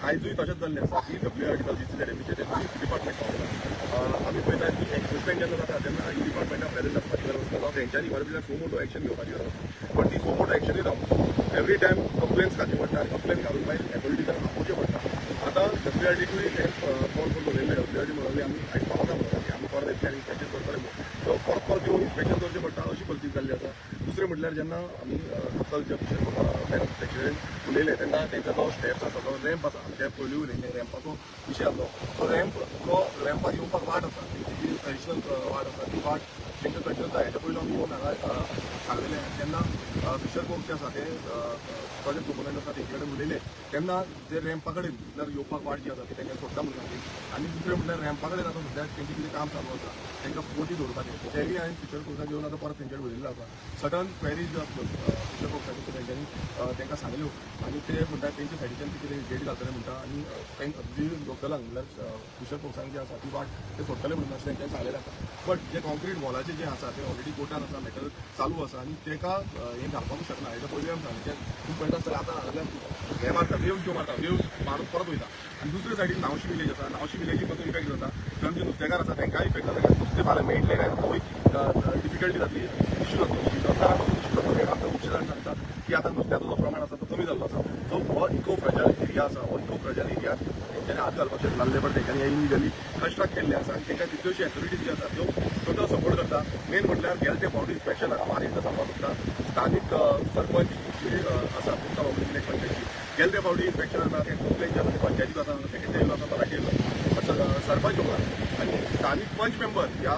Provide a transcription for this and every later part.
आयजूय तशेंच जाल्लें आसा की WRD GCZMचे डिपार्टमेंट पावला आमी पळयतात की एक्सिस्टमेंट जेन्ना जाता तेन्ना ही डिपार्टमेंटां प्रेजेंट आसपाची गरज आसता जावं तेंच्यांनी गव्हर्मेंटान सो मोटो एक्शन घेवपाची गरज आसता बट ती सो मोटो एक्शनूय जावं एवरी टायम कंप्लेन्स घालची पडटा आनी कंप्लेन घालून मागीर एथॉरिटीजांक आपोवचें पडटा आतां WRDकूय ते कॉल करून उलयल्ले WRD म्हणले आमी आयज पावना म्हणटा की आमी परत येतले आनी इन्स्पेक्शन करतले सो परत परत येवन इन्स्पेक्शन करचें पडटा अशी परिस्थिती जाल्ली आसा दुसरें म्हटल्यार जेन्ना आमी लोकल जे फिशर उलयले तेन्ना तेंचो जो स्टेप्स आसा तो रॅम्प आसा ते पयलीं उलयले रॅम्पाचो विशय आसलो तो रॅम्पार येवपाक वाट आसा तेंची जी ट्रेडिशनल वाट आसा ती वाट तेंका कंटिन्यू जाय हेच्या पयलीं आमी येवन हांगा सांगलेलें तेन्ना फिशर फोक जे आसा ते प्रोजेक्ट प्रोपोनंट आसा तेंचे कडेन उलयले तेन्ना जे रॅम्पा कडेन म्हटल्यार येवपाक वाट जी आसा ती तेंका सोडटा म्हणून सांगली आनी दुसरें म्हटल्यार रॅम्पा कडेन आतां सद्याक तेंचें कितें काम चालू आसा तेंकां बोटी दवरपाचें तेंय हांवें फिशर फोर्साक घेवन आतां परत तेंचेर उलयल्लो आसा सडन क्वेरीज जो आसलो फिशर फोर्साच्यो तेंच्यांनी तेंकां सांगल्यो आनी ते म्हणटा तेंचे सायडीच्यान कितें गेट घालतले म्हणटा आनी तेंकां जी लोकलांक म्हटल्यार फिशर फोर्सांक जे आसा ती वाट ते सोडटले म्हणून अशें तेंच्यांनी सांगलेलें आसा बट जे कॉन्क्रीट वॉलाचें जे आसा ते ऑलरेडी कोर्टान आसा मॅटर चालू आसा आनी तेका हें घालपाकूच शकना हेच्या पयलीं आमी सांगलें तूं पळयता आसतना आतां हांगांतल्यान हें मारता वेव्स ज्यो मारता वेव्स मारून परत वयता आनी दुसरे सायडीन नावशी विलेज आसा नावशी विलेजी पासून इफेक्ट जाता थंय जे नुस्तेकार आसा तेंकाय इफेक्ट जाता नुस्तें फाल्यां मेळटलें काय थंय डिफिकल्टी जातली इश्यू जातलो इश्यू जातलो हें आतां उच्चदान सांगता की आतां नुस्त्याचो जो प्रमाण आसा तो कमी जाल्लो आसा सो हो इको फ्रेजायल एरिया आसा हो इको फ्रेजायल एरिया तेंच्यांनी हात घालपाचें लागले पण तेंच्यांनी इलिगली कन्स्ट्रक्ट केल्लें आसा आनी तेंकां कितल्योशी एथॉरिटीज ज्यो आसा त्यो टोटल सपोर्ट करता मेन म्हटल्यार गेले ते फावटी इन्स्पेक्शनाक मारीत सांगपाक सोदता स्थानीक सरपंच जी आसा तुमकां बाबा पंचायती गेले ते फावटी इन्स्पेक्शनाक ते कंप्लेन जे आसा ते पंचायतीक आसा सेक्रेटरी आसा तलाठी आसा सरपंच येवना आनी स्थानीक पंच मेंबर ह्या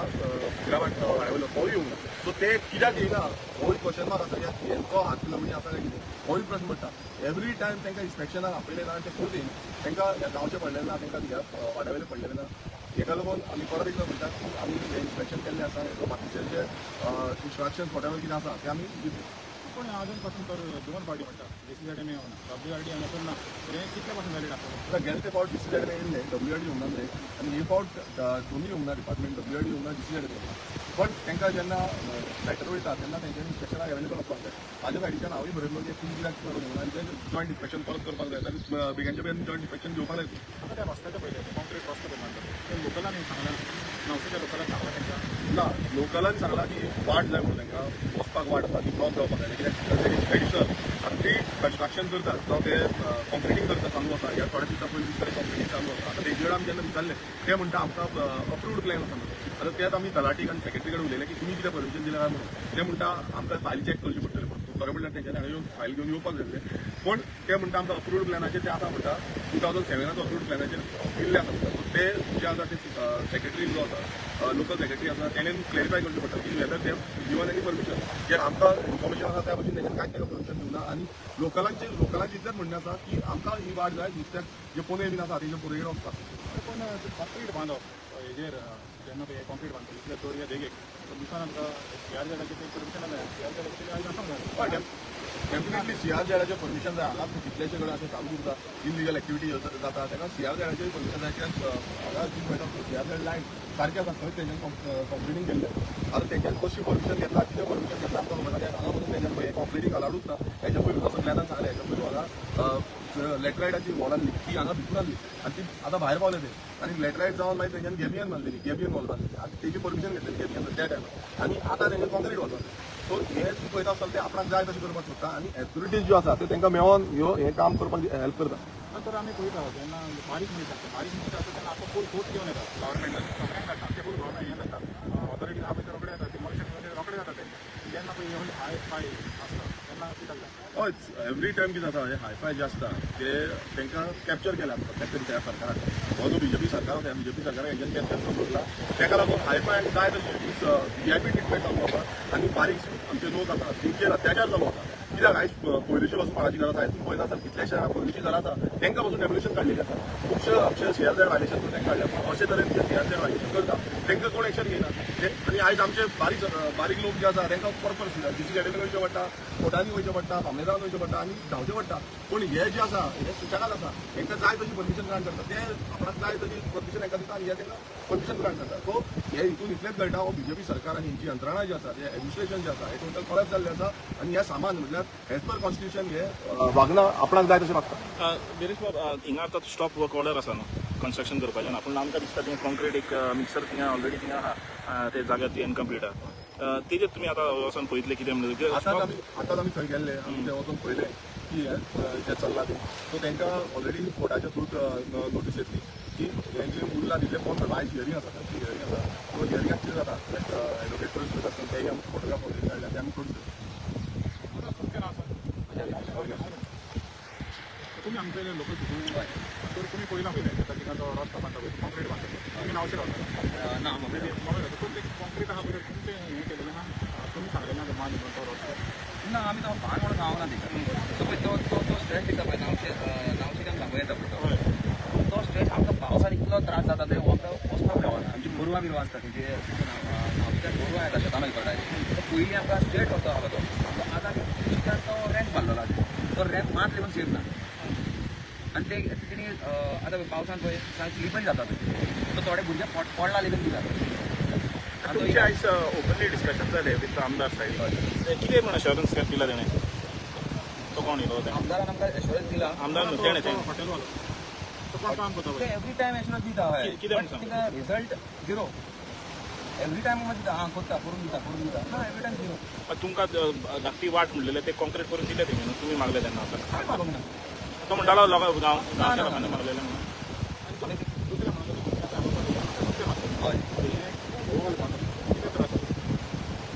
ग्रामांत वाड्यावयलो तोय येवना सो ते कित्याक येयना होय क्वेश्चन मार्क आसा कित्याक हेंचो हात लावणी आसा काय कितें होय प्रश्न पडटा एवरी टायम तांकां इन्स्पेक्शनाक आपयलें ना ते परतीन तांकां गांवचें पडलें ना तांकां ह्या वाड्यावयलें पडलें ना हेका लागून आमी परत एकदां म्हणटात की आमी इन्स्पेक्शन केल्लें आसा बाकीचे जे इन्स्ट्रक्शन्स वॉटेवर कितें आसा ते आमी दितले पण अजून पासून तर दोन पार्टी म्हणटा GCZM येवना WRD हांगासर ना हे कितले पासून जाले दाखवलं गेले ते फावट GCZM येयल्ले WRD येवंक नासले आनी हे फावट दोनूय येवंक ना डिपार्टमेंट WRD येवंक ना GCZM येवंक ना पण तांकां जेन्ना मॅटर वयता तेन्ना तेंच्यांनी इन्स्पेक्शनाक अवेलेबल आसपाक जाय म्हाज्या सायडीच्यान हांवूय बरयलो की ती कित्याक येवंक आनी ते जॉयंट इन्स्पेक्शन परत करपाक जाय आनी बेगीनच्या बेगीन जॉयंट इन्स्पेक्शन घेवपाक जाय आता त्या रस्त्याच्या पयले कॉन्क्रीट रस्तो म्हणतात ते लोकलांनी सांगला नावशेच्या लोकलांक सांगला तांकां ना लोकलांनी सांगला की वाट जाय म्हणून तांकां वचपाक वाट आसा ती ब्लॉक जावपाक जाय कित्याक एडिशनल आतां ती कन्स्ट्रक्शन करतात जावं ते कॉन्क्रिटींग करता चालू आसा ह्या थोड्या दिसा पयलीं दुसरें कॉन्क्रिटींग चालू आसा आतां तेजे आमी जेन्ना विचारलें ते म्हणटा आमकां अप्रूव्ड प्लॅन आसा म्हणून आतां तेच आमी तलाटीक आनी सेक्रेटरी कडेन उलयलें की तुमी कितें परमिशन दिलें काय म्हणून ते म्हणटा आमकां फायल चॅक करची पडटली म्हणून खरें म्हणल्यार तेंच्यांनी हांगा येवन फायल घेवन येवपाक जाय पण ते म्हणटा आमकां अप्रूव्ड प्लॅनाचेर ते आसा म्हणटा 2007 अप्रूव्ड प्लॅनाचेर दिल्ले आसा म्हणटा ते जे आसा ते सेक्रेटरी जो आसा लोकल सेक्रेटरी आसा तेणें क्लेरिफाय करचें पडटा की वेदर ते गिवन एनी परमिशन जे आमकां इन्फॉर्मेशन आसा त्या भशेन तेंच्यांनी कांयच ताका परमिशन दिवना आनी लोकलांचे इतलेंच म्हणणें आसा की आमकां ही वाट जाय नुस्त्याक जे पोने बीन आसा तेजे पुरयेर वचपाक पण कॉन्क्रीट बांदप हेजेर जेन्ना ते कॉन्क्रीट बांदता इतले दर्या देगेक दिसान आमकां CRZ ते परमिशन मेळ्ळा CRZ आयज आसा हय डेफिनेटली CRZ परमिशन जाय हांगा कितलेशे कडेन अशें चालू उरता इलिगल एक्टिविटी जाता तेका CRZ परमिशन जाय कित्याक हांगा जी पळयता CRZ लायन सारकें आसा खंय तेंच्यांनी कंप्लिटींग केल्लें आतां तेंच्यांनी कशी परमिशन घेतला कितें परमिशन घेतला आमकां खबर ना कित्याक हांगा पासून तेंच्यांनी पळय कंप्लिटींग अलावडूच ना हेच्या पयलीं असो प्लॅनान सांगलें हेच्या पयलीं हांगा लॅटरायटाची वॉल आसली ती हांगा भितूर आसली आनी ती आतां भायर पावले ते आनी लॅटरायट जावन मागीर तेंच्यांनी गॅबियन बांदलेली गॅबियन वॉल बांदलेली आतां तेजी परमिशन घेतलेली गॅबियन त्या टायमार आनी आतां तेंचे कॉन्क्रीट वॉल बांदलेली सो हे तूं पळयता आसतना ते आपणाक जाय तशें करपाक सोदता आनी एथॉरिटीज ज्यो आसा त्यो तेंकां मेळोन ह्यो हें काम करपाक हेल्प करता तर आमी पळयता जेन्ना बारीक मनीस आसता तेन्ना आतां फूल कोर्ट घेवन येता गव्हर्मेंटान सगळ्यांक जाता ते फूल गोवरमेंट हें जाता ऑथॉरिटी आमी ते रोखडे येता ते मनुष्य रोखडे जाता ते जेन्ना पळय येवन हाय आसता तेन्ना कित्याक जाता हय एवरी टायम कितें जाता हे हायफाय जे आसता ते तेंकां कॅप्चर केल्या त्या सरकारान हो जो BJP सरकार आसा BJP सरकारान हेंच्यानी कॅप्चर करून दवरला तेका लागून हायफाय जाय तशी VIP ट्रिटमेंट चालू आसा आनी बारीक आमचे लोक आसा तेंचेर अत्याचार चालू आसा कित्याक आयज पयलींची पासून पाडाची गरज आयज तुम्ही पळयता आसतना कितलेशे पयलींची घरां आसा तेंकां पासून डेमोलेशन काडलेली आसा खुबशे आमचे CRZ वायलेशन करून तेंकां काडल्या पूण अशे तरेन जे CRZ वायलेशन करता तेंकां कोण एक्शन घेयना आनी आयज आमचे बारीक लोक जे आसा तेंकां परत GCZM वयचें पडटा कोर्टांनी वयचें पडटा फामलेदारान वयचें पडटा आनी धांवचें पडटा पूण हे जे आसा हे सुशेगाद आसा तेंकां जाय तशी परमिशन ग्रांट करता ते आपणाक जाय तशी परमिशन हेंकां दिता आनी हे तेंकां परमिशन ग्रांट करता सो हे हितून इतलेंच कळटा हो BJP सरकार आनी हेंची यंत्रणा जी आसा ते एडमिनिस्ट्रेशन जे आसा हे टोटल खराब जाल्लें आसा आनी हे सामान म्हटल्यार एज पर कॉन्स्टिट्यूशन हे वागना आपणाक जाय तशें वागता. दिनेश बाब हिंगा आतां स्टॉप वर्क ऑर्डर आसा न्हू कन्स्ट्रक्शन करपाचें पूण आमकां दिसता थिंगा कॉन्क्रीट एक मिक्सर थिंगा ऑलरेडी थिंगा आहा ते जाग्यार ती इनकम्प्लीट आहा. तेजेर तुमी आतां वचून पळयतले कितें म्हणलें आतांच आमी थंय गेल्ले आमी ते वचून पळयले की जे चल्ला ते सो तांकां ऑलरेडी कोर्टाच्या थ्रू नोटीस येतली की हेंचे उरला दिल्ले 15 आयज हियरींग आसा हियरींग आसा सो हियरिंगाक कितें जाता एडवोकेट प्रोड्यूस करता तेय आमकां फोटोग्राफ ऑलरेडी काडला ते आमी प्रोड्यूस तुम्ही आमचे लोकल तर तुम्ही पयला पयले तिका तो रस्तो बांधता पळय कॉन्क्रीट बांधता तुम्ही नावशें रावता ना पूण ते कॉन्क्रीट आहा पळय तुमचें हें केलेलें ना तुमी सांगलें ना मान तो रस्तो ना आमी तो भाग म्हणून गावना तिका सो पळय तो स्ट्रेच दिता पळय नावशेच्यान सांगूं येता पळय तो स्ट्रेच आमकां पावसान इतलो त्रास जाता ते आमकां वचपाक गावना आमची गोरवां बिरवां आसता तेंचे नावशेच्यान गोरवां येता शेतान वयता पयलीं आमकां स्ट्रेट वचो आसलो तो आतां तो रॅम्प बांदलेलो तो रॅम्प मात लेवन सेफ ना आनी ते तेणी आतां पावसान पळय स्लिपरी जाता तो थोडे भुरगे पडला लेगून दिता. तुमचे आयज ओपनली डिस्कशन जालें विथ आमदार सायड कितें म्हण अश्योरन्स दिला तेणें तो कोण येयलो ते आमदारान आमकां एश्युरन्स दिला आमदार तेणें तें हॉटेलवालो तो काम करता ते एवरी टायम एश्युरन्स दिता हय कितें म्हणून सांगता रिजल्ट झिरो एवरी टायम दिता कोत्ता करून दिता ना एवरी टायम झिरो. तुमकां धाकटी वाट म्हणलेलें ते कॉन्क्रीट करून दिलें तेमी तुमी मागले तेन्ना आतां काय मागूंक ना तो म्हणटालो गांवच्या लोकांनी मागलेलें म्हणून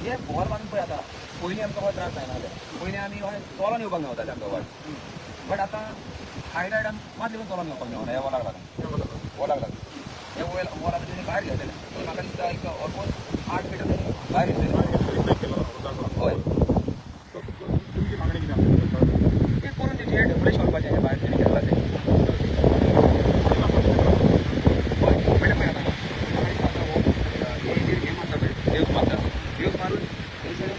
हे बोर बांदून पळय आतां पयलीं आमकां हो त्रास जायना पयलीं आमी चलोन येवपाक मेळटालें आमकां वाट बट आतां हायलायटान मात लेगून चलोन येवपाक मेळना ह्या वॉलाक लागून हे वॉलाक तेणी भायर घेतलेलें म्हाका दिसता एक ऑलमोस्ट 8 मिटर भायर घेतलेलें हय तुमची मागणी कितें आसा ते करून तेचे डेमोलिश करपाचें हे भायर तेणी घेतला तें देव मारून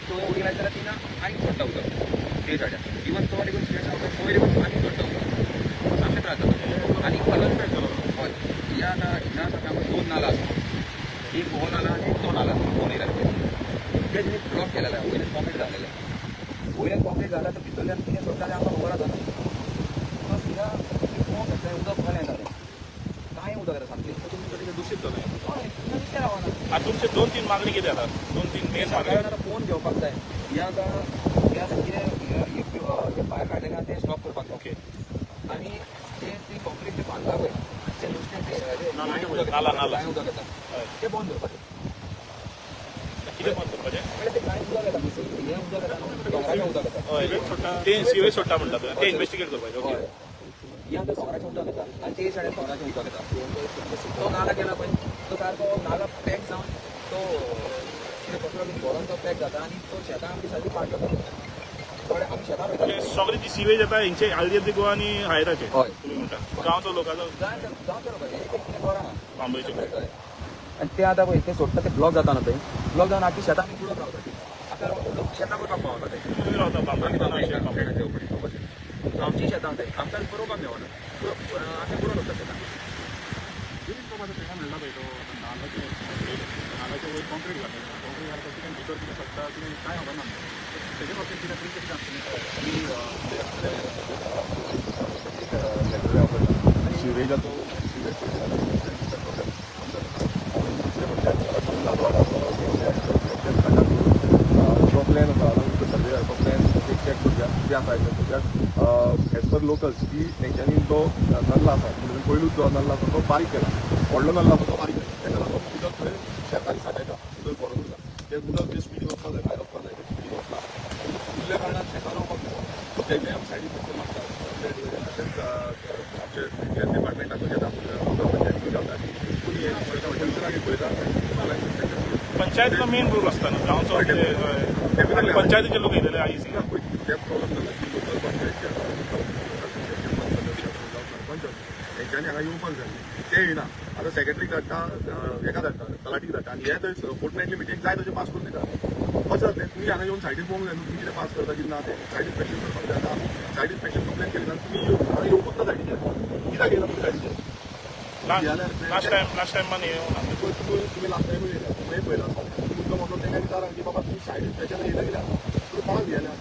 तो उडी लायताना तिना आनीक सोडटा उदक ते सायड्यान इवन तो लेगून स्ट्रेट आसा तो लेगून आनीक सोडटा उदक सामकें त्रास जाता आनी कलर हय ह्या हिंगा आसा आमकां 2 नाला आसा एक हो नाला आनी एक तो नाला दोन एरिया ते तेणी ब्लॉक केलेले वयल्यान कॉन्क्रीट घातलेलें वयल्यान कॉन्क्रीट घातला तर भितरल्यान कितें सोडटा तें आमकां खबर आसा पूण हिंगा पोवंक येतलें उदक भरलें येतालें कांय उदक येता सामकें तुमी कडेन दूषित जालें हय हिंगा कितें रावना आतां तुमचे 2-3 मागणी कितें आसा 2-3 मेन मागणी सगळ्यांना फोन घेवपाक जाय ह्या कितें भायर काडलें काय तें स्टॉप करपाक ओके आनी ती कॉन्क्रीट तें बांदला पळय तें नुस्तें नाला उदक येता तें बंद करपाचें कितें बंद करपाचें म्हणल्यार तें कांय उदक येता हें उदक येता डोंगराचें उदक येता हय ते सिवेज सोडटा म्हणटा ते इन्वेस्टिगेट करपाचें ओके हय ह्या डोंगराचें उदक येता आनी ते सायडीन डोंगराचें उदक येता तो नाला गेला पळय तो सारको नाला पॅक जावन तो कचरो बी भरोन तो पॅक जाता आनी तो शेतां आमची सारकी पाड जाता थोडे आमी शेतां वयता सगळी जी सिवेज येता हेंचे आल्देर गोवा आनी हायराचे हय तुमी म्हणटा गांवचो लोकांचो जावचो कितें करा बांबोळीचे आनी ते आतां पळय ते सोडटा ते ब्लॉक जाता न्हू थंय ब्लॉक जावन आख्खी शेतां आमी बुडोवन रावता आतां लोक शेतां करपाक पावता ते तुमी रावता बांबोळी आमची शेतां थंय आमकां बरोवपाक मेळना आमी बुडोवन वता शेतां म्हणला पळय तो नाल्याचे वयर कॉन्क्रीट घातलें कॉन्क्रीट घालता कितें भितर कितें सडटा कितें कांय खबर ना तेजे बाबतींत कितें कितें आसतलें सिवेजाचो जो प्लॅन आसा सर्वे तो प्लॅन चॅक करया कितें आसा कित्याक एज पर लोकल्स की तेंच्यांनी तो नल्ला आसा पयलूच जो नल्ला आसा तो बारीक केला व्हडलो नल्ला आसा तो बारीक केला तेका लागून उदक थंय शेतांनी साठयता उदक भरून उरता तें उदक जे स्पीडीन वचपा जाय भायर वचपा जाय तें स्पीडीन वचना उरल्या कारणान शेतां रावपाक मेळना तेजे आमी सायडीन वचून मागता तशेंच आमचे डिपार्टमेंटाचो जेन्ना पंचायती जाता पळयता पंचायतीला मेन रोल आसता न्हू गांवचो पंचायतीचे लोक येयलेले आयसी ते प्रॉब्लम जाला की लोकल पंचायत सरपंच तेंच्यांनी हांगा येवपाक जाय ते येयना आतां सेक्रेटरी धाडटा हेका धाडटा तलाटीक धाडटा आनी हे थंय फोर्टनायटली मिटींग जाय तशें पास करून दिता कशें जातलें तुमी हांगा येवन सायडीन पळोवंक जाय न्हू तुमी कितें पास करता कितें ना तें सायड इन्स्पेक्शन करपाक जाय आतां सायड इन्स्पेक्शन कंप्लेन केली ना तुमी हांगा येवंकूच ना सायडीचेर कित्याक येयना तुमी सायडीचेर लास्ट टायम मान येवना तुम्ही लास्ट टायम येयला तुमी पयला तुमकां म्हणून तेंच्यांनी विचारा की बाबा तुमी सायड इन्स्पेक्शन येयला कित्याक तुमी कोणाक येयल्या